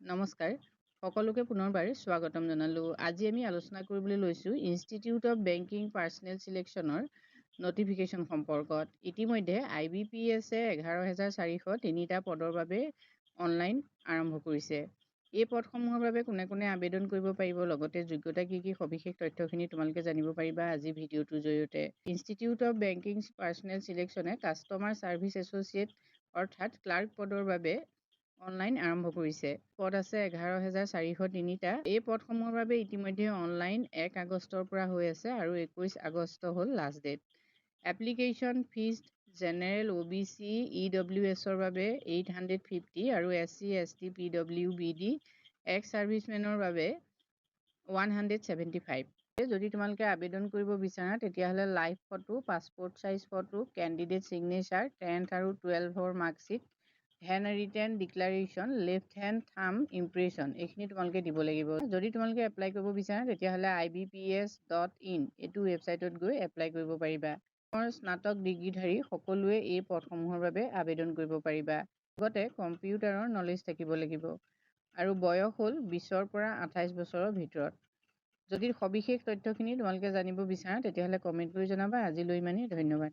নমস্কাৰ, সকলোকে পুনৰবাৰ স্বাগতম জনালোঁ। আজি আমি আলোচনা কৰিবলৈ লৈছোঁ ইনষ্টিটিউট অৱ বেংকিং পাৰ্চনেল চিলেকশ্যনৰ নটিফিকেশ্যন সম্পৰ্কত। ইতিমধ্যে IBPS-এ 11,403টা পদৰ বাবে অনলাইন আৰম্ভ কৰিছে। এই পদসমূহৰ বাবে কোনে কোনে আবেদন কৰিব পাৰিব, লগতে যোগ্যতা কি সবিশেষ তথ্যখিনি তোমালোকে জানিব পাৰিবা আজি ভিডিঅ'টোৰ জৰিয়তে। ইনষ্টিটিউট অৱ বেংকিং পাৰ্চনেল চিলেকশ্যনে কাষ্টমাৰ ছাৰ্ভিচ এছ'চিয়েট অৰ্থাৎ ক্লাৰ্ক পদৰ বাবে অনলাইন আৰম্ভ কৰিছে। পদ আছে 11,403টা। এই পদসমূহৰ বাবে ইতিমধ্যে অনলাইন 1 আগষ্টৰ পৰা হৈ আছে আৰু 21 আগষ্ট হ'ল last date. Application fees general OBC EWS-ৰ বাবে 850 আৰু SC ST PWBD এক্স ছাৰ্ভিচমেনৰ বাবে 175। যদি তোমালোকে আবেদন কৰিব বিচাৰা তেতিয়াহ'লে live photo, passport size photo, candidate signature, 10th আৰু 12th marksheet, hand written declaration, left hand thumb impression এইখিনি তোমালোকে দিব লাগিব। যদি তোমালোকে এপ্লাই কৰিব বিচাৰা তেতিয়াহ'লে IBPS.in এইটো ৱেবছাইটত গৈ এপ্লাই কৰিব পাৰিবা। স্নাতক ডিগ্ৰীধাৰী সকলোৱে এই পদসমূহৰ বাবে আবেদন কৰিব পাৰিবা। লগতে কম্পিউটাৰৰ নলেজ থাকিব লাগিব আৰু বয়স হ'ল 20ৰ পৰা 28 বছৰৰ ভিতৰত। যদি সবিশেষ তথ্যখিনি তোমালোকে জানিব বিচাৰা তেতিয়াহ'লে কমেণ্ট কৰি জনাবা। আজিলৈ ইমানেই, ধন্যবাদ।